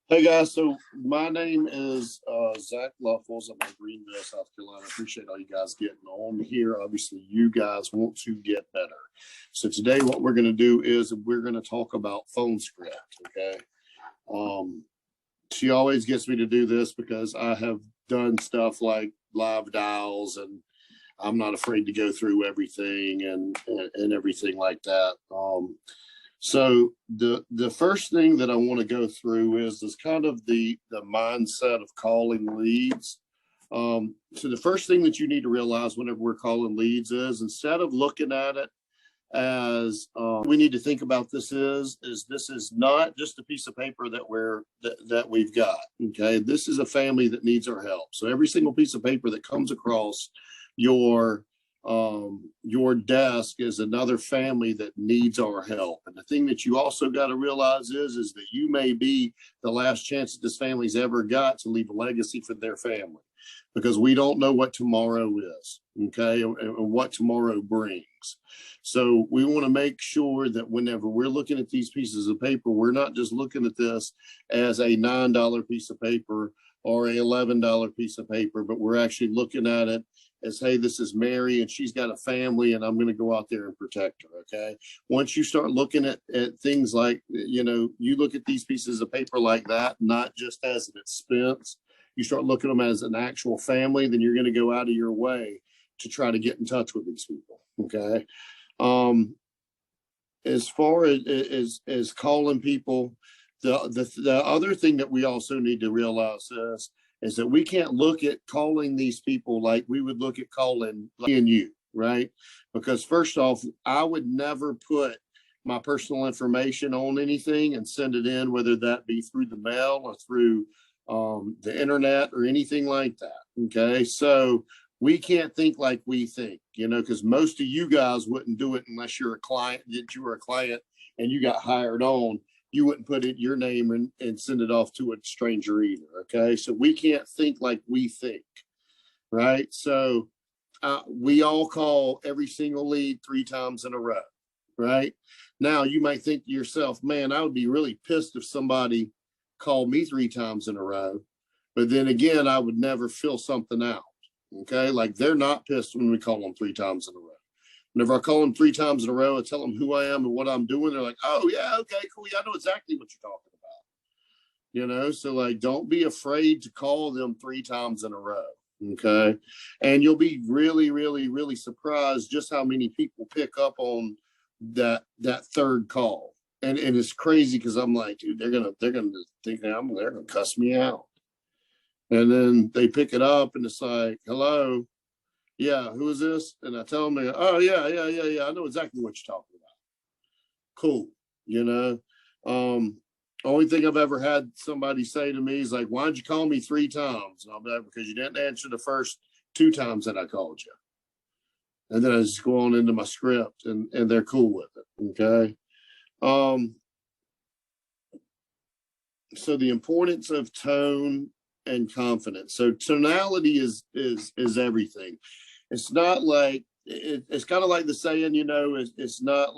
Hey guys, so my name is Zach Leoffels. I'm in Greenville, South Carolina. I appreciate all you guys getting on here. Obviously, you guys want to get better. So today what we're going to do is we're going to talk about phone script, okay? She always gets me to do this because I have done stuff like live dials, and I'm not afraid to go through everything and everything like that. So the first thing that I want to go through is kind of the mindset of calling leads. So the first thing that you need to realize whenever we're calling leads is, instead of looking at it as we need to think about this is this is not just a piece of paper that we've got. Okay, this is a family that needs our help. So every single piece of paper that comes across your desk is another family that needs our help. And the thing that you also got to realize is that you may be the last chance that this family's ever got to leave a legacy for their family, because we don't know what tomorrow is, okay, and what tomorrow brings. So we want to make sure that whenever we're looking at these pieces of paper, we're not just looking at this as a $9 piece of paper or a $11 piece of paper, but we're actually looking at it as, hey, this is Mary and she's got a family and I'm going to go out there and protect her. Okay. Once you start looking at things like, you look at these pieces of paper like that, not just as an expense, you start looking at them as an actual family, then you're going to go out of your way to try to get in touch with these people. Okay. As far as calling people, the other thing that we also need to realize is that we can't look at calling these people like we would look at calling me and you, right? Because first off, I would never put my personal information on anything and send it in, whether that be through the mail or through the internet or anything like that. Okay, so we can't think like we think, because most of you guys wouldn't do it unless you're a client, that you were a client and you got hired on. You wouldn't put in your name and send it off to a stranger either. Okay. So we can't think like we think. Right. So we all call every single lead 3 times in a row. Right. Now you might think to yourself, man, I would be really pissed if somebody called me 3 times in a row. But then again, I would never fill something out. Okay. Like, they're not pissed when we call them 3 times in a row. Whenever I call them 3 times in a row, I tell them who I am and what I'm doing. They're like, oh, yeah, okay, cool. Yeah, I know exactly what you're talking about. So like, don't be afraid to call them 3 times in a row. Okay. And you'll be really, really, really surprised just how many people pick up on that third call. And it's crazy because I'm like, dude, they're gonna think they're gonna cuss me out. And then they pick it up and it's like, hello. Yeah, who is this? And I tell them, oh, yeah. I know exactly what you're talking about. Cool. Only thing I've ever had somebody say to me is like, why'd you call me 3 times? And I'll be like, because you didn't answer the first 2 times that I called you. And then I just go on into my script and they're cool with it. Okay. So the importance of tone and confidence. So tonality is everything. It's not like it's kind of like the saying, it's not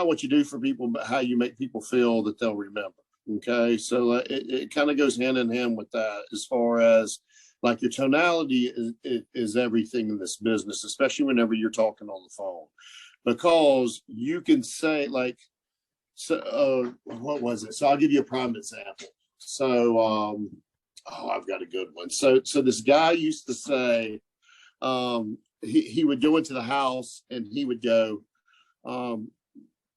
what you do for people, but how you make people feel that they'll remember. Okay. So it kind of goes hand in hand with that, as far as like your tonality is everything in this business, especially whenever you're talking on the phone, because you can say like, so what was it? So I'll give you a prime example. So, I've got a good one. So this guy used to say, he would go into the house and he would go, now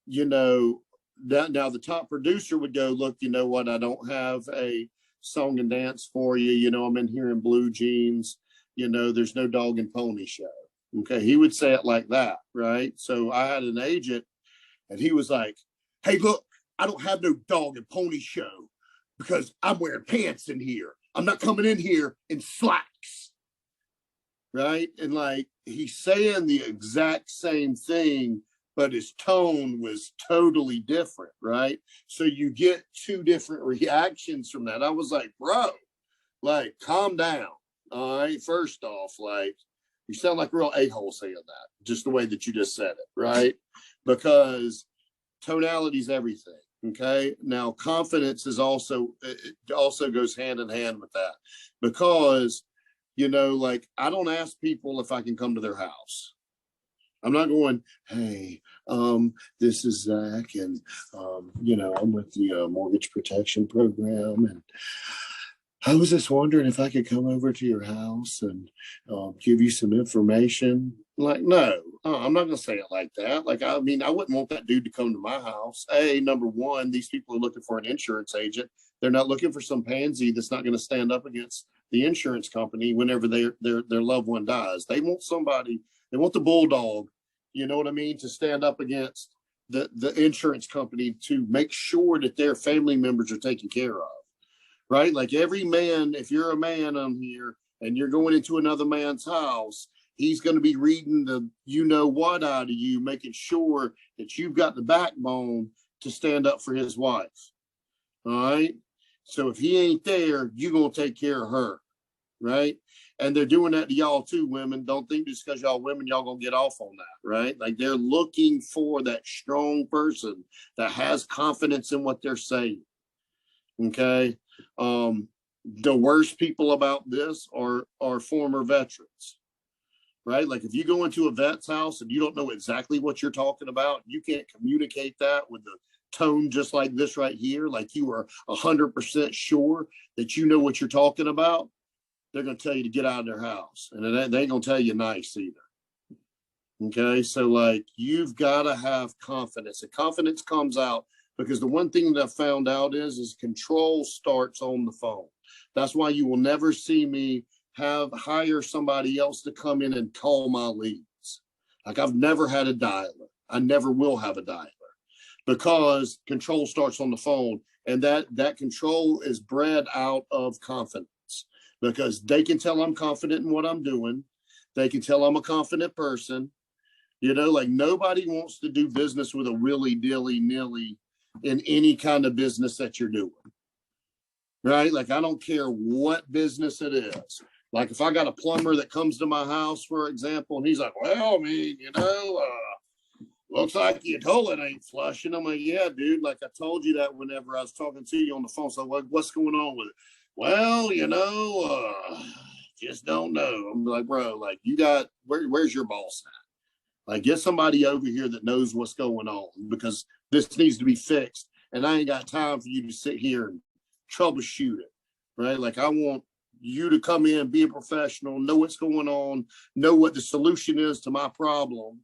the top producer would go, look, you know what? I don't have a song and dance for you. I'm in here in blue jeans. There's no dog and pony show. Okay. He would say it like that. Right. So I had an agent and he was like, hey, look, I don't have no dog and pony show because I'm wearing pants in here. I'm not coming in here in slacks. Right. And like, he's saying the exact same thing, but his tone was totally different, right? So you get two different reactions from that. I was like, bro, like, calm down. All right. First off, like, you sound like a real a-hole saying that, just the way that you just said it, right? Because tonality is everything. Okay. Now, confidence is also, it also goes hand in hand with that, because, like, I don't ask people if I can come to their house. I'm not going, hey, this is Zach, and I'm with the mortgage protection program, and I was just wondering if I could come over to your house and give you some information. Like, no, I'm not going to say it like that. Like, I mean, I wouldn't want that dude to come to my house. Hey, number one, these people are looking for an insurance agent. They're not looking for some pansy that's not going to stand up against the insurance company whenever their loved one dies. They want somebody. They want the bulldog, you know what I mean, to stand up against the insurance company to make sure that their family members are taken care of, right? Like, every man, if you're a man on here and you're going into another man's house, he's going to be reading the what out of you, making sure that you've got the backbone to stand up for his wife, all right? So if he ain't there, you're going to take care of her, right? And they're doing that to y'all too, women. Don't think just because y'all women, y'all gonna get off on that, right? Like, they're looking for that strong person that has confidence in what they're saying. Okay. The worst people about this are former veterans, right? Like, if you go into a vet's house and you don't know exactly what you're talking about, you can't communicate that with the tone just like this right here, like you are 100% sure that you know what you're talking about, they're going to tell you to get out of their house. And they ain't going to tell you nice either. Okay. So, like, you've got to have confidence. And confidence comes out because the one thing that I found out is control starts on the phone. That's why you will never see me hire somebody else to come in and call my leads. Like, I've never had a dialer. I never will have a dialer, because control starts on the phone, and that control is bred out of confidence. Because they can tell I'm confident in what I'm doing. They can tell I'm a confident person. Like, nobody wants to do business with a willy dilly nilly in any kind of business that you're doing. Right? Like, I don't care what business it is. Like, if I got a plumber that comes to my house, for example, and he's like, well, I mean, looks like your toilet ain't flushing. I'm like, yeah, dude, like, I told you that whenever I was talking to you on the phone. So what's going on with it? Well, just don't know. I'm like, bro, like, you got, where's your boss at? Like, get somebody over here that knows what's going on, because this needs to be fixed. And I ain't got time for you to sit here and troubleshoot it, right? Like, I want you to come in, be a professional, know what's going on, know what the solution is to my problem,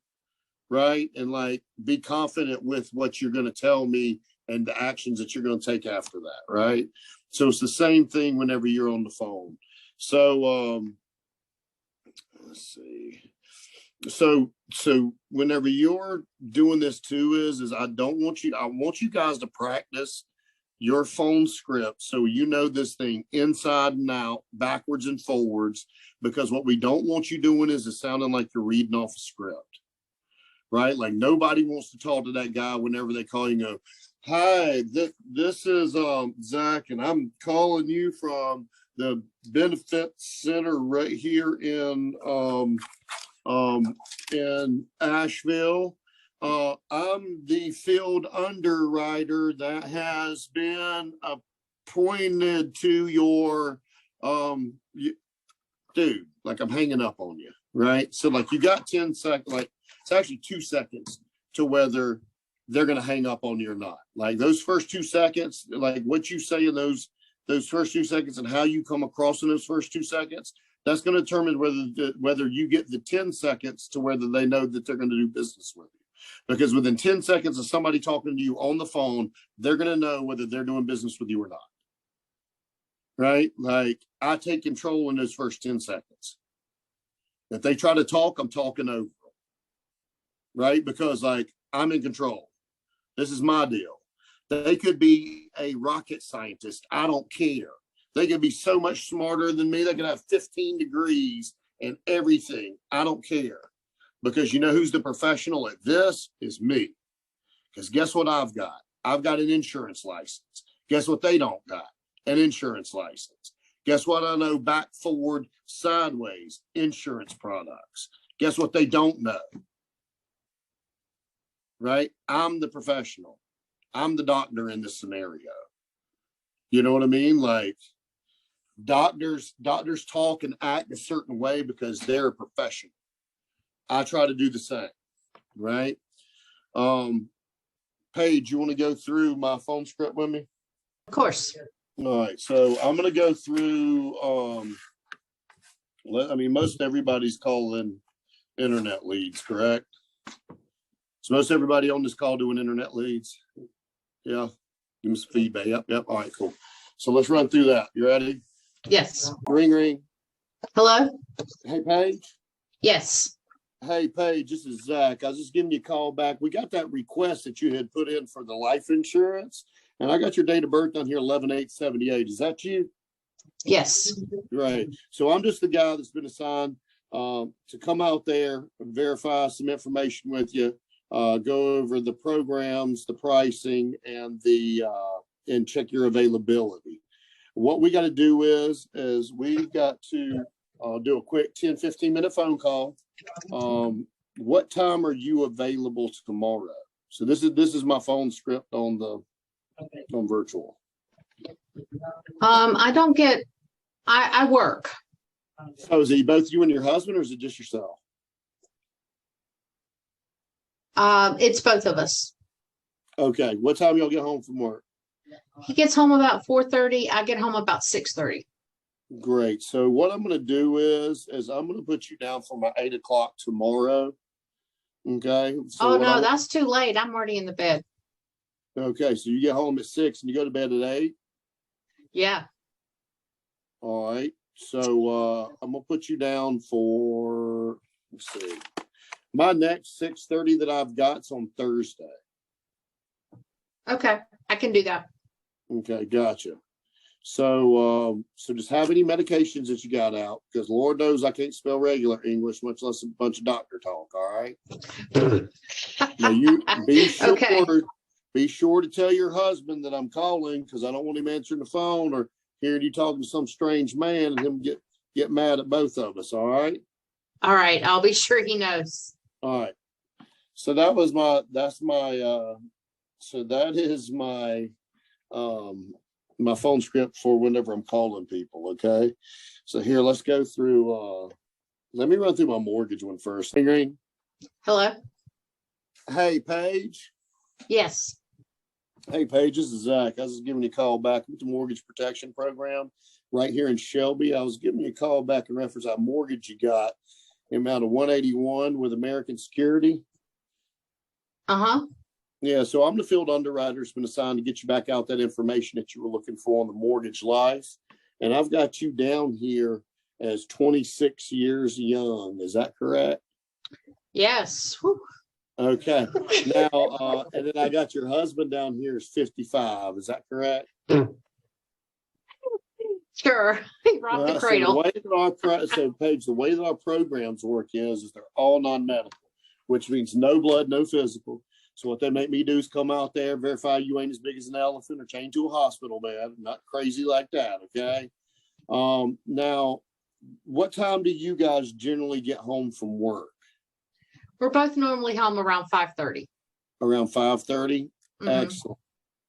right? And, like, be confident with what you're going to tell me and the actions that you're going to take after that, right? So it's the same thing whenever you're on the phone. So let's see. So whenever you're doing this too, is I want you guys to practice your phone script, so you know this thing inside and out, backwards and forwards, because what we don't want you doing is it sounding like you're reading off a script, right? Like, nobody wants to talk to that guy whenever they call you and go, hi, this is Zach, and I'm calling you from the benefits center right here in Asheville. I'm the field underwriter that has been appointed to your dude. Like, I'm hanging up on you, right? So, like, you got 10 seconds. Like, it's actually 2 seconds to whether they're going to hang up on you or not. Like, those first 2 seconds, like, what you say in those first 2 seconds and how you come across in those first 2 seconds, that's going to determine whether you get the 10 seconds to whether they know that they're going to do business with you. Because within 10 seconds of somebody talking to you on the phone, they're going to know whether they're doing business with you or not. Right? Like, I take control in those first 10 seconds. If they try to talk, I'm talking over them. Right? Because, like, I'm in control. This is my deal. They could be a rocket scientist. I don't care. They could be so much smarter than me. They could have 15 degrees and everything. I don't care. because you know who's the professional at this is me. Because guess what I've got? I've got an insurance license. Guess what they don't got? An insurance license. Guess what I know back, forward, sideways, insurance products. Guess what they don't know? Right? I'm the professional. I'm the doctor in this scenario. You know what I mean? Like doctors talk and act a certain way because they're a professional. I try to do the same, right? Paige, you want to go through my phone script with me? Of course. All right, so I'm going to go through, most everybody's calling internet leads, correct? So most everybody on this call doing internet leads? Yeah, give me some feedback. Yep. All right, cool. So let's run through that. You ready? Yes. Ring, ring. Hello? Hey, Paige. Yes. Hey, Paige, this is Zach. I was just giving you a call back. We got that request that you had put in for the life insurance, and I got your date of birth on here, 11/8/78. Is that you? Yes. Right. So I'm just the guy that's been assigned to come out there and verify some information with you, go over the programs, the pricing, and and check your availability. What we got to do is we've got to do a quick 10-15 minute phone call. What time are you available tomorrow? So this is my phone script on virtual. I work. So is it both you and your husband, or is it just yourself? It's both of us. Okay. What time y'all get home from work? He gets home about 4:30. I get home about 6:30. Great. So what I'm going to do is I'm going to put you down for my 8 o'clock tomorrow. Okay. So no, that's too late. I'm already in the bed. Okay. So you get home at 6 and you go to bed at 8? Yeah. All right. So I'm going to put you down for, let's see, my next 6:30 that I've got's on Thursday. Okay. I can do that. Okay. Gotcha. So just have any medications that you got out, because Lord knows I can't spell regular English, much less a bunch of doctor talk. All right. Now you be sure, Okay. be sure to tell your husband that I'm calling, because I don't want him answering the phone or hearing you talking to some strange man and him get mad at both of us. All right. All right. I'll be sure he knows. All right. So that is my my phone script for whenever I'm calling people. Okay. So here, let's go through, let me run through my mortgage one first. Ring. Hello? Hey, Paige. Yes. Hey, Paige, this is Zach. I was just giving you a call back with the mortgage protection program right here in Shelby. I was giving you a call back in reference to that mortgage you got in amount of 181 with American Security. Uh-huh. Yeah, so I'm the field underwriter that's been assigned to get you back out that information that you were looking for on the mortgage life. And I've got you down here as 26 years young. Is that correct? Yes. Whew. Okay. Now, and then I got your husband down here as 55. Is that correct? Sure. He robbed the cradle. So Paige, the way that our programs work is they're all non-medical, which means no blood, no physical. So what they make me do is come out there, verify you ain't as big as an elephant or chained to a hospital bed. Not crazy like that, okay? Now, what time do you guys generally get home from work? We're both normally home around 5:30. Around 5:30? Mm-hmm. Excellent.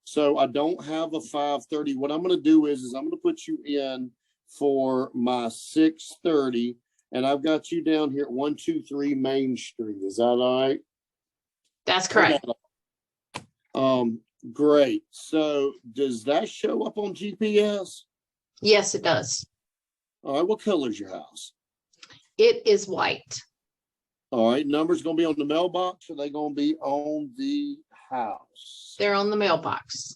So I don't have a 5:30. What I'm going to do is I'm going to put you in for my 6:30, and I've got you down here at 123 Main Street. Is that all right? That's correct. Great. So does that show up on GPS? Yes, it does. All right. What color is your house? It is white. All right. Numbers going to be on the mailbox, or are they going to be on the house? They're on the mailbox.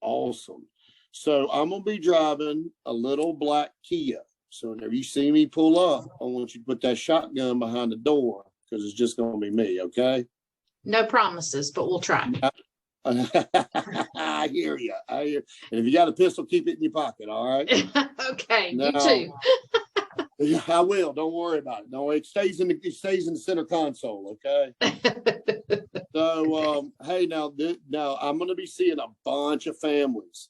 Awesome. So I'm going to be driving a little black Kia. So whenever you see me pull up, I want you to put that shotgun behind the door, because it's just going to be me. Okay. No promises, but we'll try. I hear you. And if you got a pistol, keep it in your pocket. All right. Okay. Now, you too. Yeah, I will. Don't worry about it. No, it stays in the center console. Okay. So, hey, now I'm going to be seeing a bunch of families.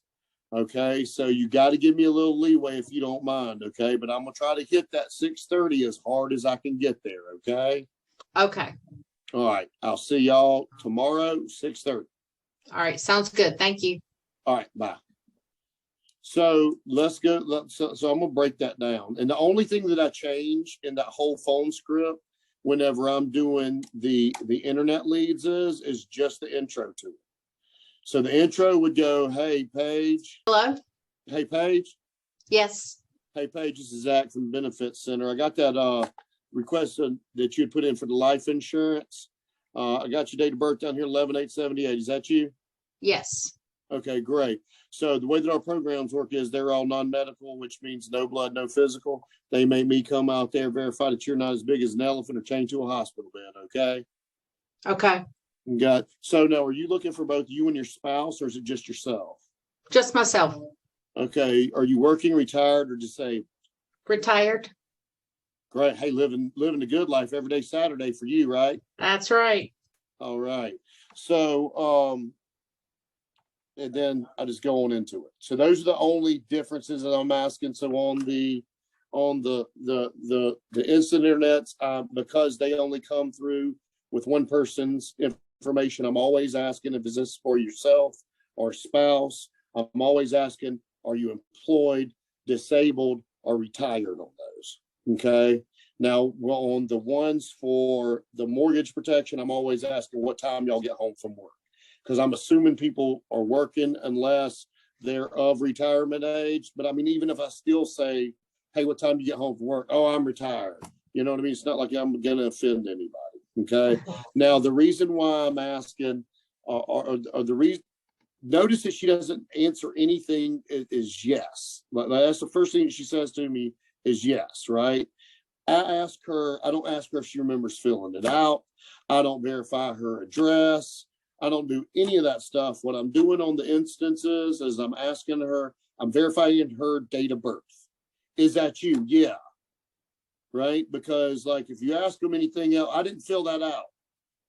Okay, so you got to give me a little leeway if you don't mind. Okay, but I'm gonna try to hit that 6:30 as hard as I can get there. Okay. Okay. All right. I'll see y'all tomorrow, 6:30. All right. Sounds good. Thank you. All right. Bye. So let's go. So I'm gonna break that down. And the only thing that I change in that whole phone script, whenever I'm doing the internet leads, is just the intro to it. So the intro would go, "Hey Paige, Hello? hey Paige, Yes. hey Paige, this is Zach from Benefits Center. I got that request that you had put in for the life insurance. I got your date of birth down here, 11/8/78. Is that you? Yes. Okay, great. So the way that our programs work is they're all non-medical, which means no blood, no physical. They make me come out there, verify that you're not as big as an elephant or chained to a hospital bed. Okay. Okay. Got. So now, are you looking for both you and your spouse, or is it just yourself? Just myself. Okay. Are you working, retired, or disabled? Retired. Great. Hey, living the good life every day, Saturday for you, right? That's right. All right. So, and then I just go on into it. So those are the only differences that I'm asking. So on the instant internets, because they only come through with one person's information, I'm always asking if is this for yourself or spouse. I'm always asking, are you employed, disabled, or retired on those? Okay. Now, on the ones for the mortgage protection, I'm always asking what time y'all get home from work, because I'm assuming people are working unless they're of retirement age. But I mean, even if I still say, hey, what time do you get home from work? Oh, I'm retired. You know what I mean? It's not like I'm going to offend anybody. Okay. Now, the reason why I'm asking, or the reason, notice that she doesn't answer anything is yes. That's the first thing she says to me is yes, right? I don't ask her if she remembers filling it out. I don't verify her address. I don't do any of that stuff. What I'm doing on the instances is I'm asking her, I'm verifying her date of birth. Is that you? Yeah. Right? Because like if you ask them anything else, I didn't fill that out.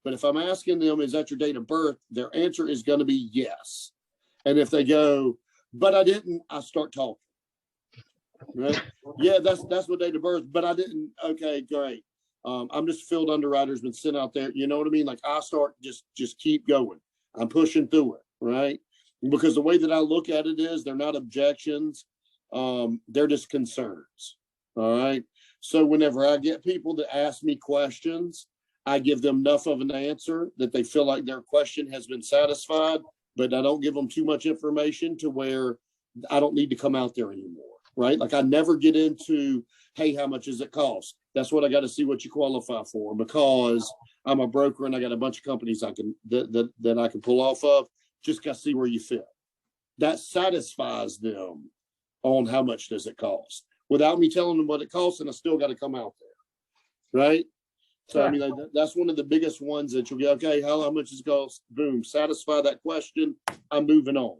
But if I'm asking them, is that your date of birth? Their answer is going to be yes. And if they go, but I didn't, I start talking. Right? Yeah, that's what date of birth, but I didn't. Okay, great. I'm just field underwriter's been sent out there. You know what I mean? Like I start just keep going. I'm pushing through it, right? Because the way that I look at it is they're not objections. They're just concerns. All right. So whenever I get people that ask me questions, I give them enough of an answer that they feel like their question has been satisfied, but I don't give them too much information to where I don't need to come out there anymore. Right? Like I never get into, hey, how much does it cost? That's what I got to see what you qualify for, because I'm a broker and I got a bunch of companies I can that I can pull off of. Just got to see where you fit. That satisfies them on how much does it cost without me telling them what it costs, and I still got to come out there. Right? So, I mean, that's one of the biggest ones that you'll get, okay, how much does it cost? Boom, satisfy that question. I'm moving on.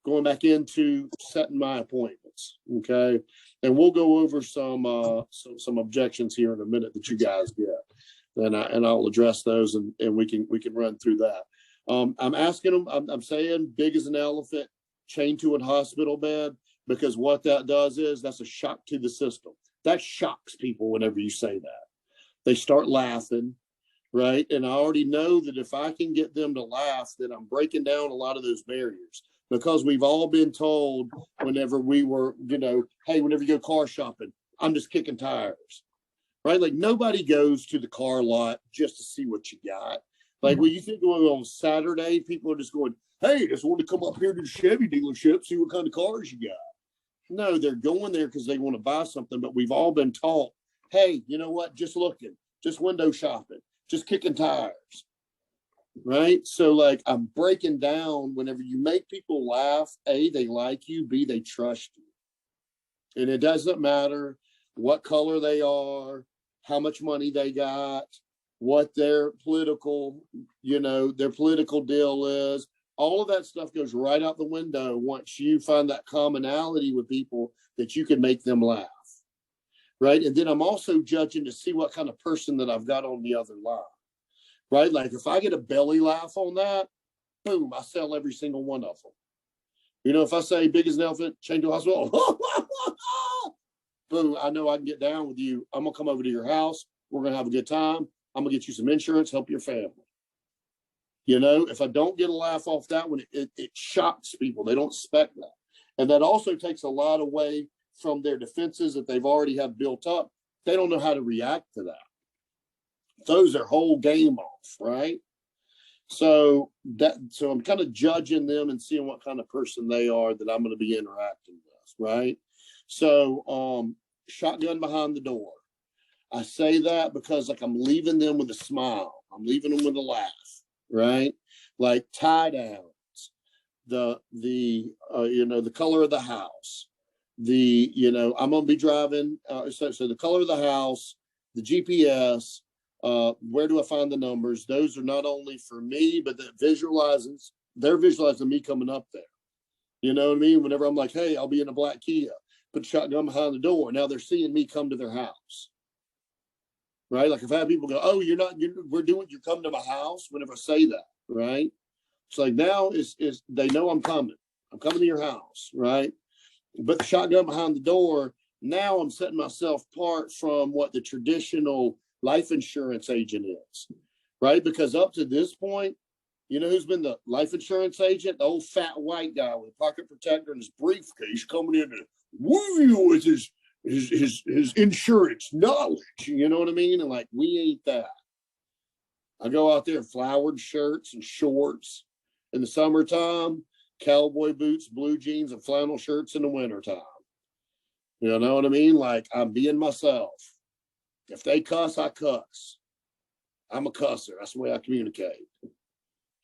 Going back into setting my appointments, okay, and we'll go over some objections here in a minute that you guys get, and I'll address those, and we can run through that. I'm asking them. I'm saying big as an elephant, chained to a hospital bed, because what that does is that's a shock to the system. That shocks people whenever you say that. They start laughing, right? And I already know that if I can get them to laugh, then I'm breaking down a lot of those barriers. Because we've all been told whenever we were, hey, whenever you go car shopping, I'm just kicking tires, right? Like nobody goes to the car lot just to see what you got. Like when you think going on Saturday, people are just going, hey, just want to come up here to the Chevy dealership, see what kind of cars you got. No, they're going there because they want to buy something, but we've all been taught, hey, you know what? Just looking, just window shopping, just kicking tires. Right. So like I'm breaking down whenever you make people laugh, A, they like you, B, they trust you. And it doesn't matter what color they are, how much money they got, what their political deal is. All of that stuff goes right out the window once you find that commonality with people that you can make them laugh. right? And then I'm also judging to see what kind of person that I've got on the other line, right? Like if I get a belly laugh on that, boom, I sell every single one of them. You know, if I say big as an elephant, chained to a hospital, boom, I know I can get down with you. I'm going to come over to your house. We're going to have a good time. I'm going to get you some insurance, help your family. You know, if I don't get a laugh off that one, it shocks people. They don't expect that. And that also takes a lot away from their defenses that they've already have built up. They don't know how to react to that. Throws their whole game off, right? So I'm kind of judging them and seeing what kind of person they are that I'm going to be interacting with, right? So shotgun behind the door. I say that because like I'm leaving them with a smile. I'm leaving them with a laugh, right? Like tie downs, the color of the house, I'm going to be driving. So the color of the house, the GPS, where do I find the numbers? Those are not only for me, but they're visualizing me coming up there. You know what I mean? Whenever I'm like, hey, I'll be in a black Kia, put the shotgun behind the door. Now they're seeing me come to their house. Right? Like if I have people go, oh, you're coming to my house whenever I say that, right? It's like now is they know I'm coming. I'm coming to your house, right? But the shotgun behind the door, now I'm setting myself apart from what the traditional life insurance agent is, right? Because up to this point, you know who's been the life insurance agent? The old fat white guy with a pocket protector and his briefcase coming in and with his insurance knowledge. You know what I mean? And like, we ain't that. I go out there in flowered shirts and shorts in the summertime, cowboy boots, blue jeans, and flannel shirts in the wintertime. You know what I mean? Like, I'm being myself. If they cuss, I cuss. I'm a cusser. That's the way I communicate.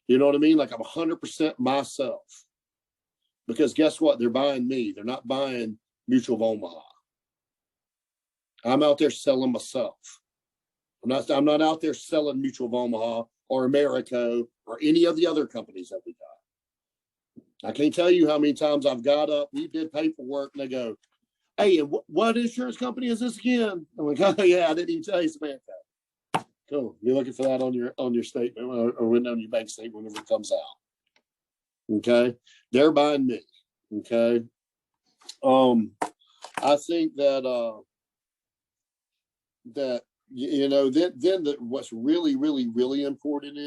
You know what I mean? Like, I'm 100% myself. Because guess what? They're buying me. They're not buying Mutual of Omaha. I'm out there selling myself. I'm not out there selling Mutual of Omaha or Americo or any of the other companies that we got. I can't tell you how many times I've got up, we did paperwork, and they go, hey, and what insurance company is this again? I'm like, oh yeah, I didn't even tell you, Samantha. Cool. You're looking for that on your statement or when on your bank statement whenever it comes out. Okay. They're buying me. Okay. I think that what's really, really, really important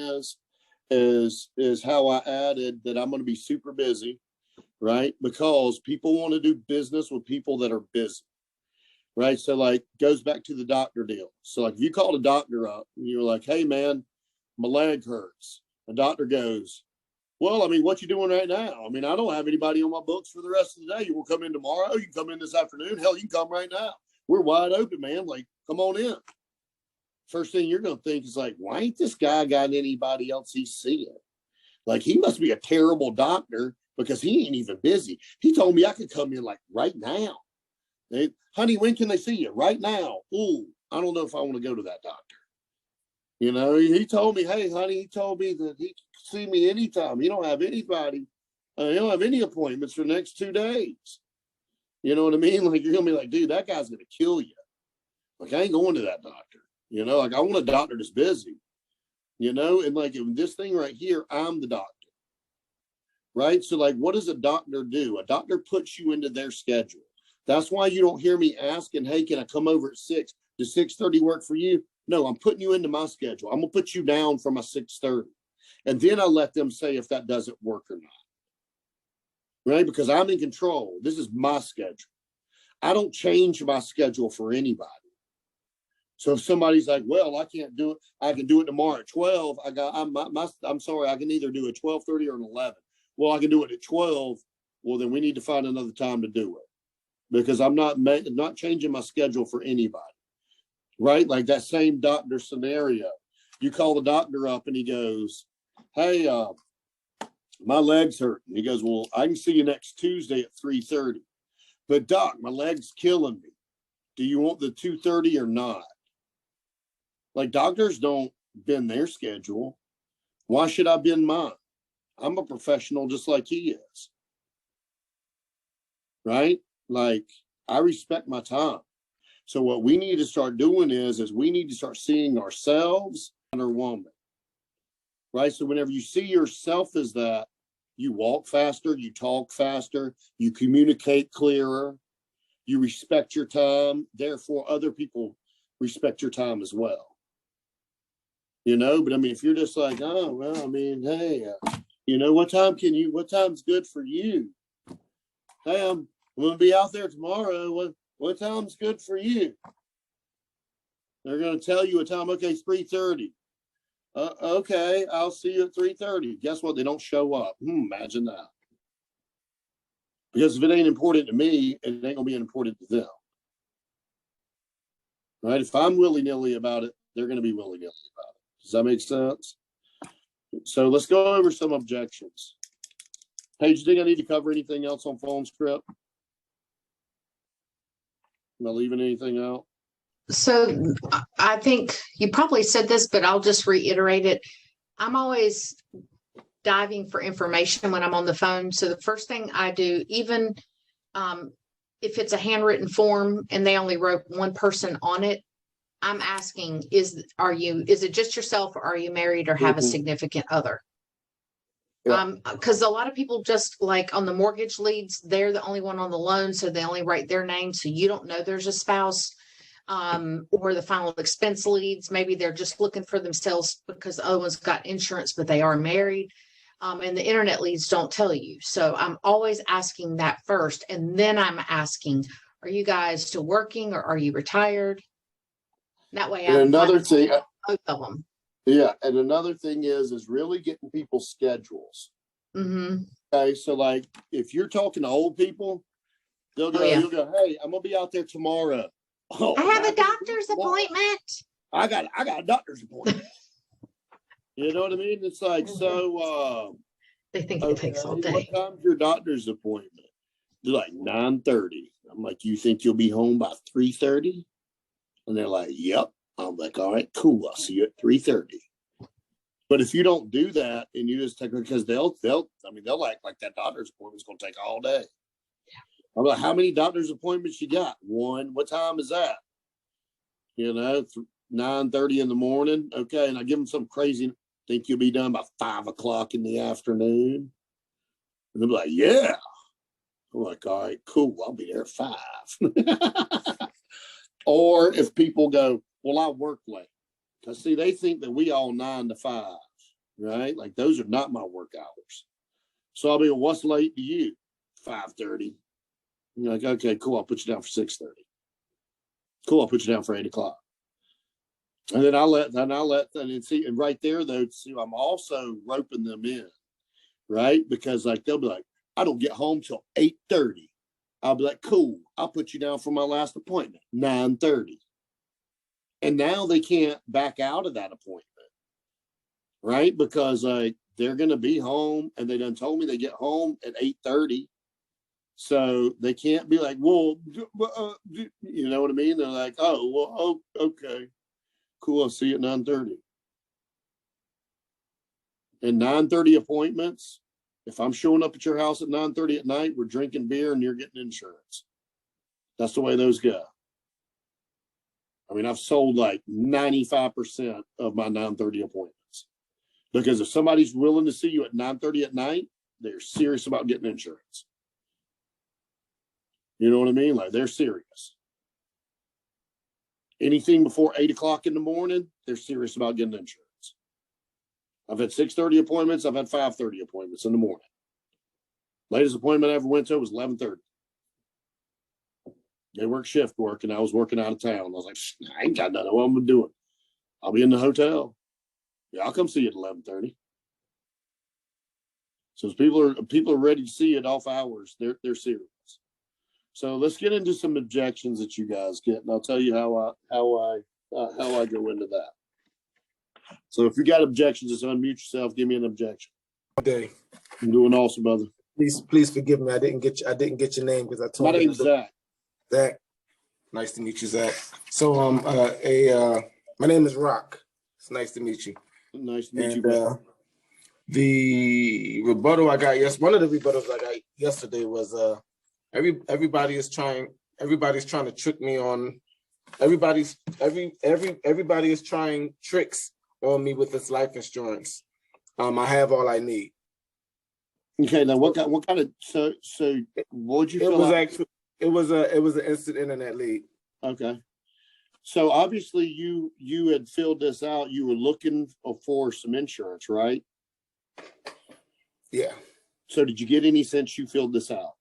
is how I added that I'm going to be super busy, right? Because people want to do business with people that are busy, right? So like goes back to the doctor deal. So like if you called a doctor up and you're like, hey man, my leg hurts. The doctor goes, well, I mean, what you doing right now? I mean, I don't have anybody on my books for the rest of the day. You will come in tomorrow. You can come in this afternoon. Hell, you can come right now. We're wide open, man. Like, come on in. First thing you're going to think is like, why ain't this guy got anybody else he's seeing? Like, he must be a terrible doctor because he ain't even busy. He told me I could come in like right now. Hey, honey, when can they see you? Right now. Ooh, I don't know if I want to go to that doctor. You know, he told me, hey, honey, he told me that he can see me anytime. You don't have anybody. You don't have any appointments for the next 2 days. You know what I mean? Like, you're going to be like, dude, that guy's going to kill you. Like, I ain't going to that doctor. You know, like, I want a doctor that's busy. You know, and like in this thing right here, I'm the doctor. Right? So, like, what does a doctor do? A doctor puts you into their schedule. That's why you don't hear me asking, hey, can I come over at 6? Does 6:30 work for you? No, I'm putting you into my schedule. I'm going to put you down for my 6:30. And then I let them say if that doesn't work or not. Right? Because I'm in control. This is my schedule. I don't change my schedule for anybody. So if somebody's like, well, I can't do it. I can do it tomorrow at 12. I'm sorry. I can either do it 12:30 or an 11. Well, I can do it at 12. Well, then we need to find another time to do it because I'm not changing my schedule for anybody. Right? Like that same doctor scenario. You call the doctor up and he goes, hey, my leg's hurting. He goes, well, I can see you next Tuesday at 3:30. But doc, my leg's killing me. Do you want the 2:30 or not? Like doctors don't bend their schedule. Why should I bend mine? I'm a professional just like he is. Right? Like I respect my time. So what we need to start doing is we need to start seeing ourselves and our woman, right? So whenever you see yourself as that, you walk faster, you talk faster, you communicate clearer, you respect your time. Therefore, other people respect your time as well. But I mean, if you're just like, oh, well, I mean, hey, what time's good for you? Hey, I'm going to be out there tomorrow. What time's good for you? They're going to tell you a time. Okay, it's 3:30. Okay, I'll see you at 3:30. Guess what? They don't show up. Imagine that. Because if it ain't important to me, it ain't going to be important to them. Right? If I'm willy-nilly about it, they're going to be willy-nilly about it. Does that make sense? So let's go over some objections. Paige, do you think I need to cover anything else on phone script? Am I leaving anything out? So I think you probably said this, but I'll just reiterate it. I'm always diving for information when I'm on the phone. So the first thing I do, even if it's a handwritten form and they only wrote one person on it, I'm asking, is it just yourself, or are you married or have a significant other? Because a lot of people, just like on the mortgage leads, they're the only one on the loan, so they only write their name, so you don't know there's a spouse. Or the final expense leads, maybe they're just looking for themselves because the other one's got insurance, but they are married. And the internet leads don't tell you. So I'm always asking that first. And then I'm asking, are you guys still working, or are you retired? That way, and another thing, both of them. Yeah, and another thing is really getting people's schedules. Mm-hmm. Okay, so like if you're talking to old people, you'll go, hey, I'm gonna be out there tomorrow. Oh, I have a doctor's appointment. I got a doctor's appointment. You know what I mean? It's like, they think it takes all day. What time's your doctor's appointment? They're like 9:30. I'm like, you think you'll be home by 3:30? And they're like, yep. I'm like, all right, cool. I'll see you at 3:30. But if you don't do that and you just take, because they'll act like that doctor's appointment's going to take all day. I'm like, how many doctor's appointments you got? One. What time is that? 9:30 in the morning. Okay. And I give them some crazy, think you'll be done by 5 o'clock in the afternoon. And they're like, yeah. I'm like, all right, cool. I'll be there at 5. Or if people go, well, I work late. Because see, they think that we all 9 to 5, right? Like those are not my work hours. So I'll be, well, what's late to you? 5:30. You're like, okay, cool. I'll put you down for 6:30. Cool. I'll put you down for 8 o'clock. And then and right there though, see, I'm also roping them in, right? Because like they'll be like, I don't get home till 8:30. I'll be like, cool. I'll put you down for my last appointment, 9:30. And now they can't back out of that appointment, right? Because like they're going to be home, and they done told me they get home at 8:30. So they can't be like, well, you know what I mean? They're like, oh, well, okay, cool. I'll see you at 9:30. And 9:30 appointments, if I'm showing up at your house at 9:30 at night, we're drinking beer and you're getting insurance. That's the way those go. I mean, I've sold like 95% of my 9:30 appointments, because if somebody's willing to see you at 9:30 at night, they're serious about getting insurance. You know what I mean? Like they're serious. Anything before 8 o'clock in the morning, they're serious about getting insurance. I've had 6:30 appointments. I've had 5:30 appointments in the morning. Latest appointment I ever went to was 11:30. They work shift work, and I was working out of town. I was like, I ain't got nothing. What I'm doing? I'll be in the hotel. Yeah, I'll come see you at 11:30. So people are ready to see it off hours. They're serious. So let's get into some objections that you guys get, and I'll tell you how I go into that. So if you got objections, just unmute yourself. Give me an objection. Day. I'm doing awesome, brother. Please forgive me. I didn't get your name because I told you. My name's Zach. Zach. Nice to meet you, Zach. So my name is Rock. It's nice to meet you. Nice to meet you, brother. The rebuttal I got one of the rebuttals I got yesterday was everybody's trying to trick me on everybody is trying tricks on me with this life insurance. I have all I need. Okay, now what kind of so what'd you It fill was out? actually it was an instant internet lead. Okay. So obviously you had filled this out. You were looking for some insurance, right? Yeah. So did you get any since you filled this out?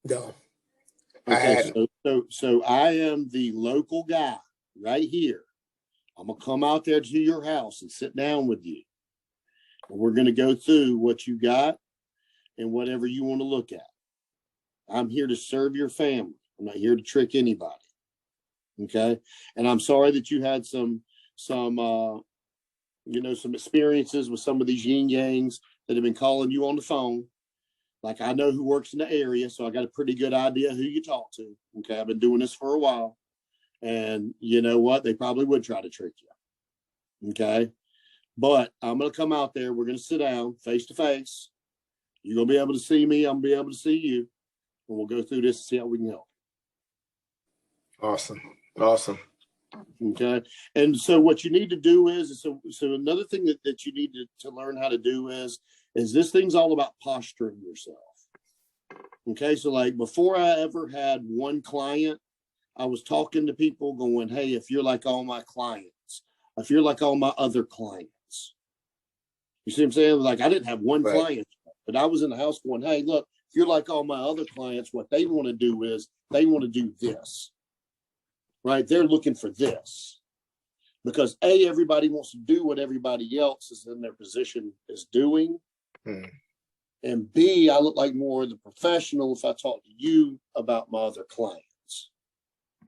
No. Okay, so I am the local guy right here. I'm gonna come out there to your house and sit down with you. And we're gonna go through what you got and whatever you want to look at. I'm here to serve your family. I'm not here to trick anybody. Okay. And I'm sorry that you had some experiences with some of these yin yangs that have been calling you on the phone. Like, I know who works in the area, so I got a pretty good idea who you talk to. Okay. I've been doing this for a while. And you know what? They probably would try to trick you. Okay. But I'm going to come out there. We're going to sit down face to face. You're going to be able to see me. I'm going to be able to see you. And we'll go through this and see how we can help. Awesome. Okay. And so what you need to do is, so another thing that you need to learn how to do is this thing's all about posturing yourself. Okay. So like before I ever had one client, I was talking to people going, hey, if you're like all my clients, if you're like all my other clients, you see what I'm saying? Like I didn't have one client, but I was in the house going, hey, look, if you're like all my other clients, what they want to do is they want to do this, right? They're looking for this because A, everybody wants to do what everybody else is in their position is doing. And B, I look like more of the professional if I talk to you about my other clients.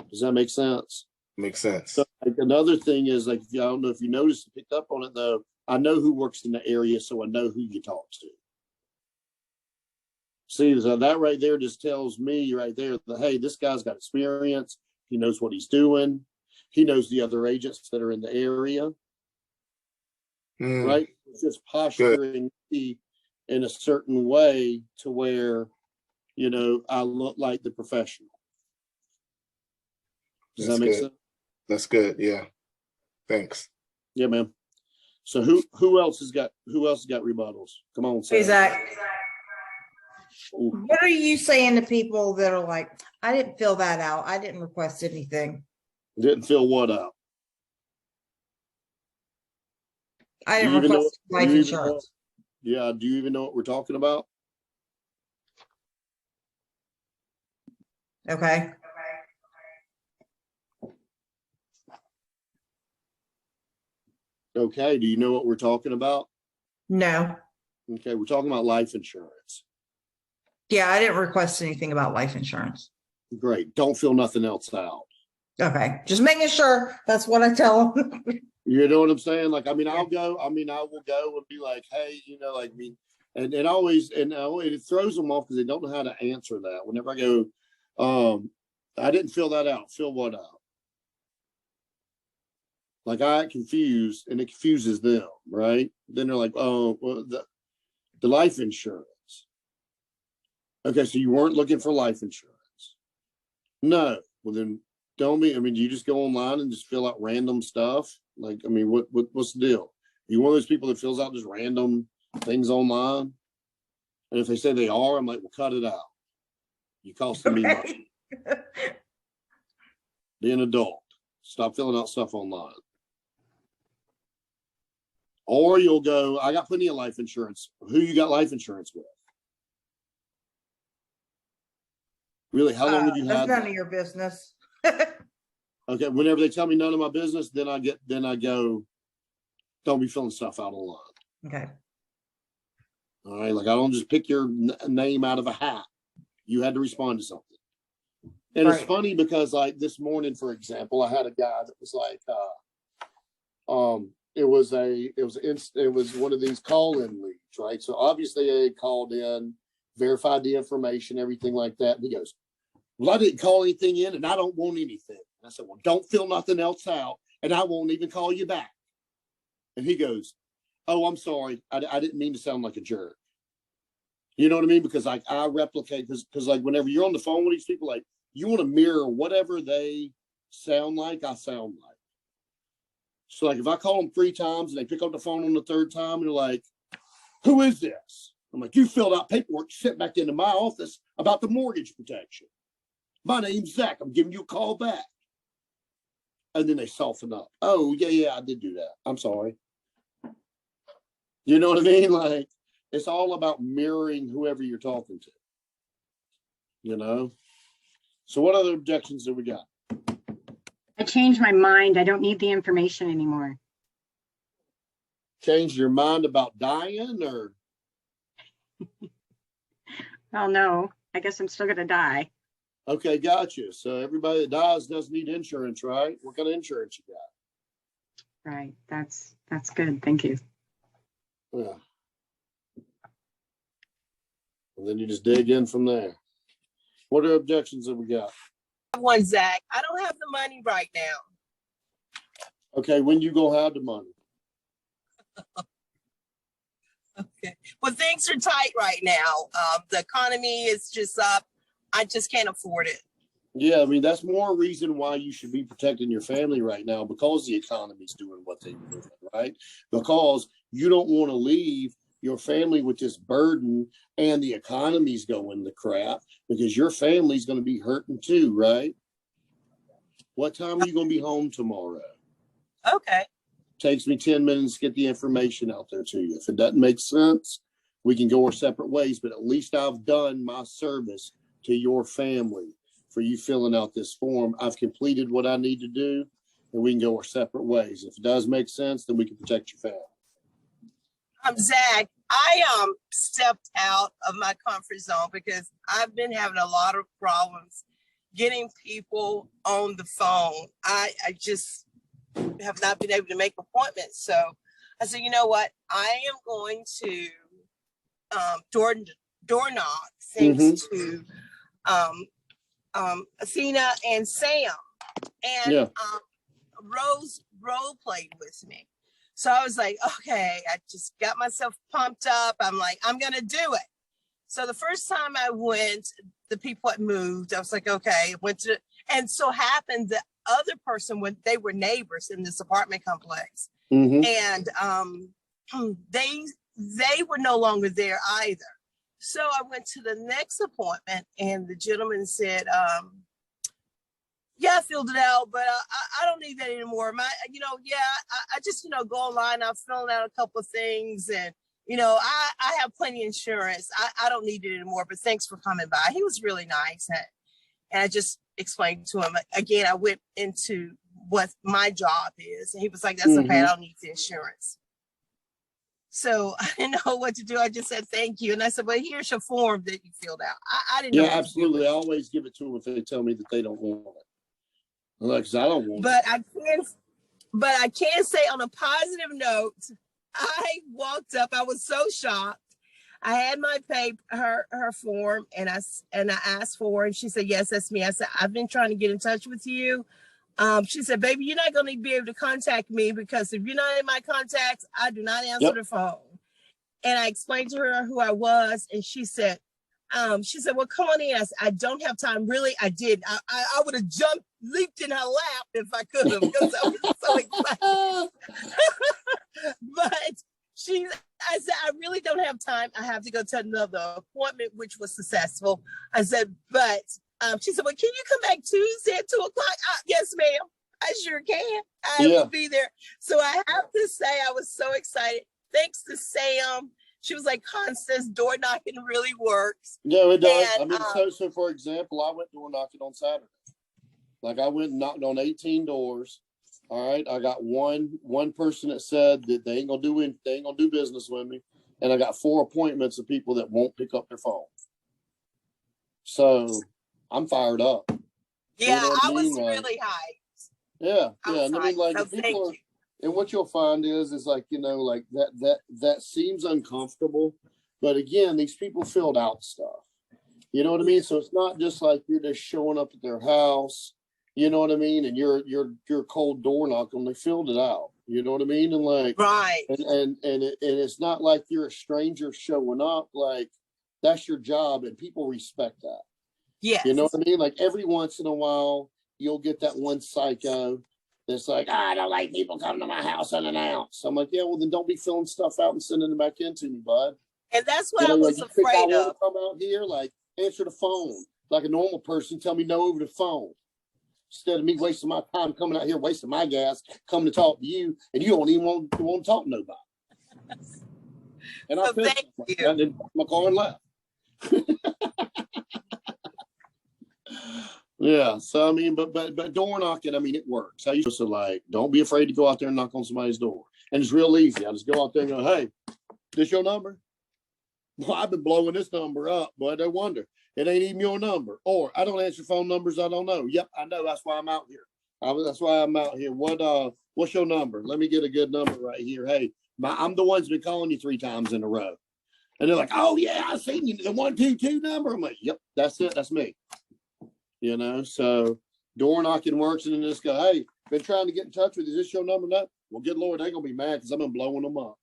Does that make sense? Makes sense. So like, another thing is like, I don't know if you noticed, picked up on it though, I know who works in the area, so I know who you talk to. See, so that right there just tells me right there that, hey, this guy's got experience. He knows what he's doing. He knows the other agents that are in the area. Right? It's just posturing me in a certain way to where, you know, I look like the professional. Does that make sense? That's good. Yeah. Thanks. Yeah, man. So who else has got rebuttals? Come on, Hey, Sarah. Zach. What are you saying to people that are like, I didn't fill that out. I didn't request anything. Didn't fill what out? I didn't request life insurance. Yeah. Do you even know what we're talking about? Okay. Okay. Do you know what we're talking about? No. Okay. We're talking about life insurance. Yeah, I didn't request anything about life insurance. Great. Don't fill nothing else out. Okay. Just making sure. That's what I tell them. You know what I'm saying? Like, I mean, I will go and be like, hey, you know, like me. And it throws them off because they don't know how to answer that. Whenever I go, I didn't fill that out. Fill what out? Like I get confused and it confuses them, right? Then they're like, oh, well, the life insurance. Okay, so you weren't looking for life insurance. No. Well, then tell me, I mean, do you just go online and just fill out random stuff? Like, I mean, what's the deal? Are you one of those people that fills out just random things online? And if they say they are, I'm like, well, cut it out. You costing me money. Be an adult. Stop filling out stuff online. Or you'll go, I got plenty of life insurance. Who you got life insurance with? Really, how long have you had? That's none of your business. Okay, whenever they tell me none of my business, then I go, don't be filling stuff out online. Okay. All right, like I don't just pick your name out of a hat. You had to respond to something. And It's funny because like this morning, for example, I had a guy that was like, it was one of these call-in leads, right? So obviously they called in, verified the information, everything like that. And he goes, well, I didn't call anything in and I don't want anything. And I said, well, don't fill nothing else out and I won't even call you back. And he goes, oh, I'm sorry. I didn't mean to sound like a jerk. You know what I mean? Because like I replicate, because like whenever you're on the phone with these people, like you want to mirror whatever they sound like, I sound like. So like if I call them 3 times and they pick up the phone on the 3rd time and they're like, who is this? I'm like, you filled out paperwork to sit back into my office about the mortgage protection. My name's Zach. I'm giving you a call back. And then they soften up. Oh, yeah, I did do that. I'm sorry. You know what I mean? Like, it's all about mirroring whoever you're talking to. You know? So what other objections do we got? I changed my mind. I don't need the information anymore. Changed your mind about dying or? Well, no, I guess I'm still gonna die. Okay, gotcha. So everybody that dies does need insurance, right? What kind of insurance you got? Right. That's good. Thank you. Yeah. And then you just dig in from there. What are objections that we got? One, Zach. I don't have the money right now. Okay, when you gonna have the money? Okay. Well, things are tight right now. The economy is just up. I just can't afford it. Yeah, I mean, that's more reason why you should be protecting your family right now, because the economy's doing what they're doing, right? Because you don't want to leave your family with this burden and the economy's going to crap, because your family's going to be hurting too, right? What time are you going to be home tomorrow? Okay. Takes me 10 minutes to get the information out there to you. If it doesn't make sense, we can go our separate ways, but at least I've done my service to your family for you filling out this form. I've completed what I need to do, and we can go our separate ways. If it does make sense, then we can protect your family. Zach, I stepped out of my comfort zone because I've been having a lot of problems getting people on the phone. I just have not been able to make appointments. So I said, you know what? I am going to door knock thanks to Athena and Sam. And Rose role played with me. So I was like, okay, I just got myself pumped up. I'm like, I'm going to do it. So the first time I went, the people had moved. I was like, okay, went to, and so happened the other person, when they were neighbors in this apartment complex, and they were no longer there either. So I went to the next appointment, and the gentleman said, yeah, I filled it out, but I don't need that anymore. I just, go online. I'm filling out a couple of things, and, I have plenty of insurance. I don't need it anymore, but thanks for coming by. He was really nice. And I just explained to him, again, I went into what my job is. And he was like, that's okay. I don't need the insurance. So I didn't know what to do. I just said, thank you. And I said, well, here's your form that you filled out. I didn't know. Yeah, absolutely. I always give it to them if they tell me that they don't want it. Like, I don't want it. But I can say on a positive note, I walked up. I was so shocked. I had my her form, and I asked for her, and she said, yes, that's me. I said, I've been trying to get in touch with you. She said, baby, you're not going to be able to contact me, because if you're not in my contacts, I do not answer the phone. And I explained to her who I was, and she said, well, come on in. I said, I don't have time. Really, I did. I would have leaped in her lap if I could have, because I was so excited. But I said, I really don't have time. I have to go to another appointment, which was successful. I said, but she said, well, can you come back Tuesday at 2:00? Yes, ma'am. I sure can. I will be there. So I have to say, I was so excited. Thanks to Sam. She was like, Constance, door knocking really works. Yeah, it does. And, so for example, I went door knocking on Saturday. Like, I went and knocked on 18 doors. All right. I got one person that said that they ain't gonna do business with me. And I got 4 appointments of people that won't pick up their phone. So I'm fired up. Yeah, I was really hyped. Yeah. And I mean, like, people and what you'll find is like, like that seems uncomfortable. But again, these people filled out stuff. You know what I mean? So it's not just like you're just showing up at their house. You know what I mean? And you're cold door knocking. They filled it out. You know what I mean? And like, right. And it's not like you're a stranger showing up. Like, that's your job, and people respect that. Yes. You know what I mean? Like every once in a while, you'll get that one psycho that's like, I don't like people coming to my house unannounced. I'm like, yeah, well then don't be filling stuff out and sending it back into me, bud. And that's what You know, I like was you think I afraid want of. to come out here, like answer the phone like a normal person. Tell me no over the phone instead of me wasting my time coming out here, wasting my gas, coming to talk to you, and you don't even want to talk to nobody. And I So pissed thank off, you. and then my car and left. Yeah, so I mean, but door knocking, I mean, it works. I used to like, don't be afraid to go out there and knock on somebody's door, and it's real easy. I just go out there and go, hey, this your number? Well, I've been blowing this number up, but I wonder it ain't even your number. Or I don't answer phone numbers I don't know. Yep, I know. That's why I'm out here. That's why I'm out here. What's your number? Let me get a good number right here. Hey, I'm the one's been calling you 3 times in a row, and they're like, oh yeah, I seen you the 122 number. I'm like, yep, that's it. That's me. You know, so door knocking works, and then this guy, hey, been trying to get in touch with you. Is this your number? No. Well, good Lord, they're gonna be mad because I've been blowing them up.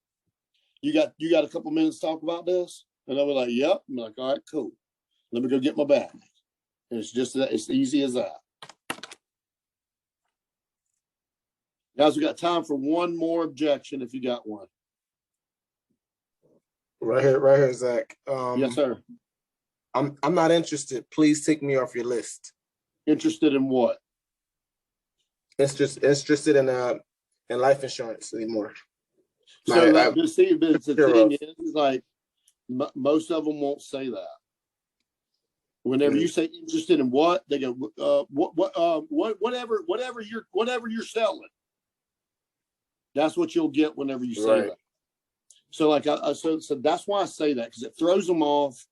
You got a couple minutes to talk about this? And I was like, yep. I'm like, all right, cool. Let me go get my bag. And it's just that, it's easy as that. Guys, we got time for one more objection if you got one. Right here, Zach. Yes, sir. I'm not interested. Please take me off your list. Interested in what? It's just interested in life insurance anymore. So like, the thing is like most of them won't say that. Whenever you say interested in what, they go, whatever you're selling. That's what you'll get whenever you say that. So like, so that's why I say that, because it throws them off.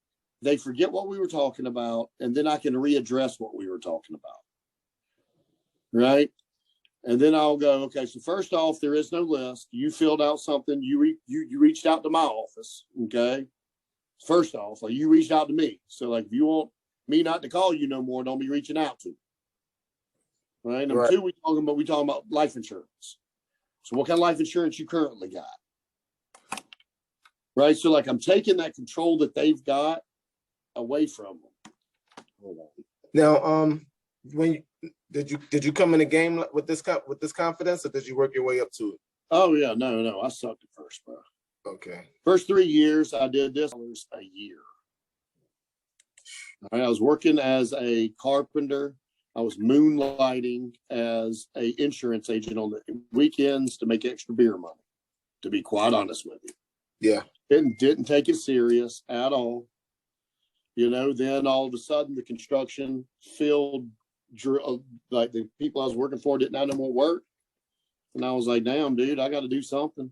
They forget what we were talking about, and then I can readdress what we were talking about. Right. And then I'll go, okay, so first off, there is no list. You filled out something. You reached out to my office. Okay. First off, like you reached out to me. So like, if you want me not to call you no more, don't be reaching out to me. Right. Number two, we talking about life insurance. So what kind of life insurance you currently got? Right. So like, I'm taking that control that they've got away from them. Hold on. Now, when did you come in the game with this confidence, or did you work your way up to it? Oh yeah, no, I sucked at first, bro. Okay. First 3 years I did this a year. All right, I was working as a carpenter. I was moonlighting as a insurance agent on the weekends to make extra beer money. To be quite honest with you, yeah, didn't take it serious at all. You know, then all of a sudden the construction field, like the people I was working for didn't have no more work. And I was like, damn, dude, I got to do something.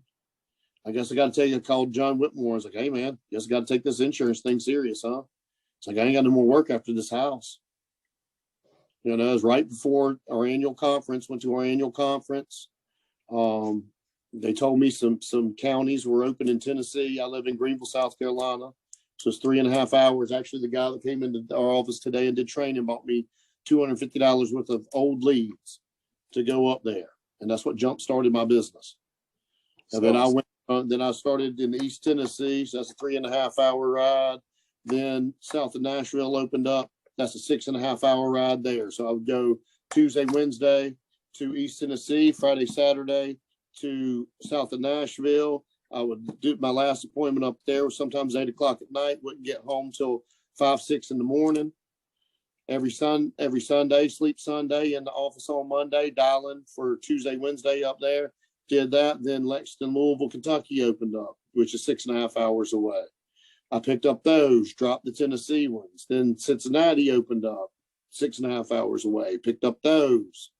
I guess I got to tell you, I called John Whitmore. I was like, hey, man, guess I got to take this insurance thing serious, huh? It's like, I ain't got no more work after this house. You know, it was right before our annual conference, went to our annual conference. They told me some counties were open in Tennessee. I live in Greenville, South Carolina. So it's 3.5 hours. Actually, the guy that came into our office today and did training bought me $250 worth of old leads to go up there. And that's what jump started my business. And then I started in East Tennessee. So that's a 3.5 hour ride. Then south of Nashville opened up. That's a 6.5 hour ride there. So I would go Tuesday, Wednesday to East Tennessee, Friday, Saturday to south of Nashville. I would do my last appointment up there, sometimes 8 o'clock at night, wouldn't get home till 5, 6 in the morning. Every Sunday, sleep Sunday, in the office on Monday, dialing for Tuesday, Wednesday up there. Did that. Then Lexington, Louisville, Kentucky opened up, which is 6.5 hours away. I picked up those, dropped the Tennessee ones. Then Cincinnati opened up, 6.5 hours away. Picked up those.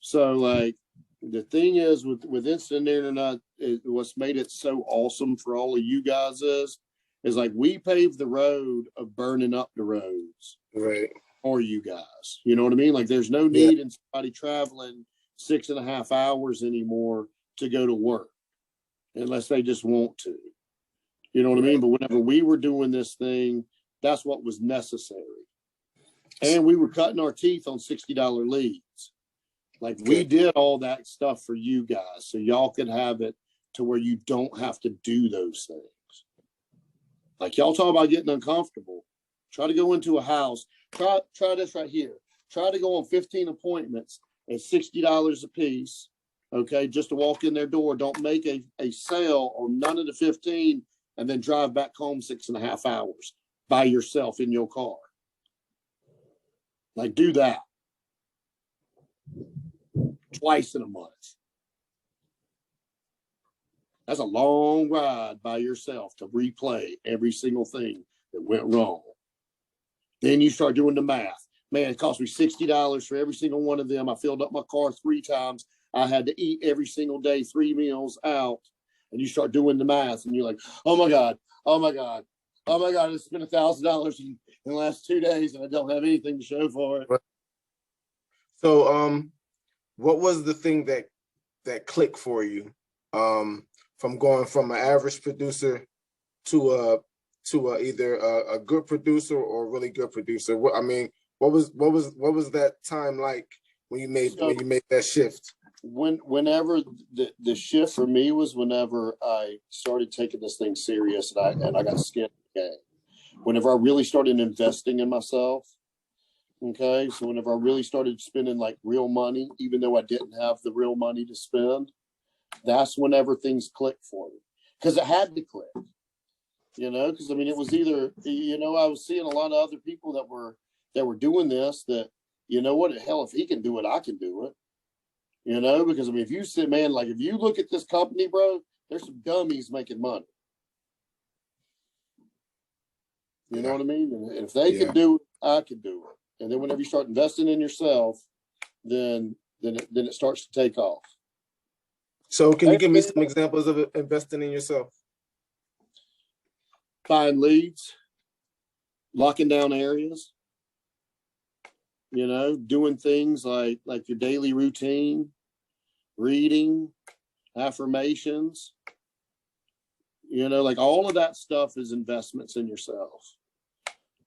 So like, the thing is with instant internet, what's made it so awesome for all of you guys is like we paved the road of burning up the roads for you guys. You know what I mean? Like there's no need in somebody traveling 6.5 hours anymore to go to work unless they just want to. You know what I mean? But whenever we were doing this thing, that's what was necessary. And we were cutting our teeth on $60 leads. Like we did all that stuff for you guys so y'all could have it to where you don't have to do those things. Like y'all talk about getting uncomfortable. Try to go into a house. Try this right here. Try to go on 15 appointments at $60 a piece. Okay, just to walk in their door. Don't make a sale on none of the 15 and then drive back home 6.5 hours by yourself in your car. Like, do that twice in a month. That's a long ride by yourself to replay every single thing that went wrong. Then you start doing the math. Man, it cost me $60 for every single one of them. I filled up my car 3 times. I had to eat every single day, 3 meals out. And you start doing the math and you're like, oh my God, oh my God, oh my God, I spent $1,000 in the last 2 days and I don't have anything to show for it. So, what was the thing that clicked for you? From going from an average producer to either a good producer or a really good producer? What was that time like when you made that shift? Whenever the shift for me was whenever I started taking this thing serious and I got skin in the game. Whenever I really started investing in myself. Okay, so whenever I really started spending like real money, even though I didn't have the real money to spend, that's whenever things clicked for me, because it had to click, because I mean, it was either, I was seeing a lot of other people that were doing this, that, what, hell, if he can do it, I can do it, because I mean, if you sit, man, like if you look at this company, bro, there's some dummies making money. You know what I mean? And if they can do it, I can do it. And then whenever you start investing in yourself, then it starts to take off. So can you give me some examples of investing in yourself? Buying leads, locking down areas, doing things like your daily routine, reading, affirmations, like all of that stuff is investments in yourself.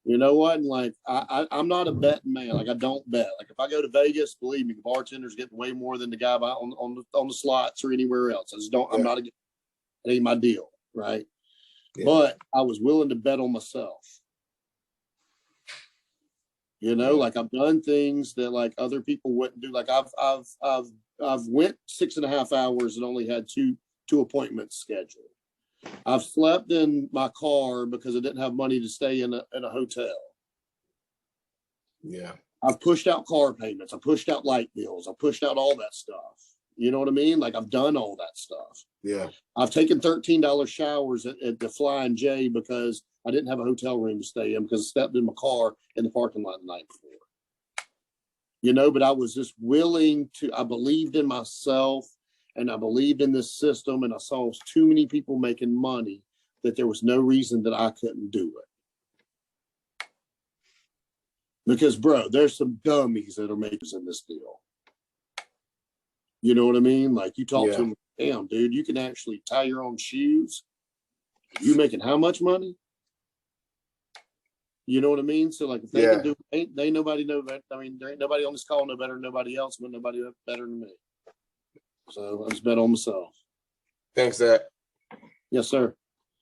You know what? And like, I'm not a betting man. Like, I don't bet. Like, if I go to Vegas, believe me, the bartender's getting way more than the guy on the slots or anywhere else. I just don't. I'm not. It ain't my deal, right? Yeah. But I was willing to bet on myself. Like I've done things that like other people wouldn't do. Like I've went 6.5 hours and only had two appointments scheduled. I've slept in my car because I didn't have money to stay in a hotel. Yeah. I've pushed out car payments. I pushed out light bills. I pushed out all that stuff. You know what I mean? Like I've done all that stuff. Yeah. I've taken $13 showers at the Flying J because I didn't have a hotel room to stay in because I stepped in my car in the parking lot the night before. But I was just willing to, I believed in myself. And I believed in this system, and I saw too many people making money that there was no reason that I couldn't do it. Because, bro, there's some dummies that are makers in this deal. You know what I mean? Like, you talk to them, damn, dude, you can actually tie your own shoes. You making how much money? You know what I mean? So, like, if they can do it, ain't nobody know that. I mean, there ain't nobody on this call no better than nobody else, but nobody better than me. So I just bet on myself. Thanks, Zach. Yes, sir.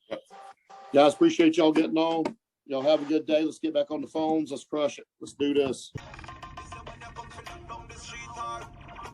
Yep. Guys, appreciate y'all getting on. Y'all have a good day. Let's get back on the phones. Let's crush it. Let's do this.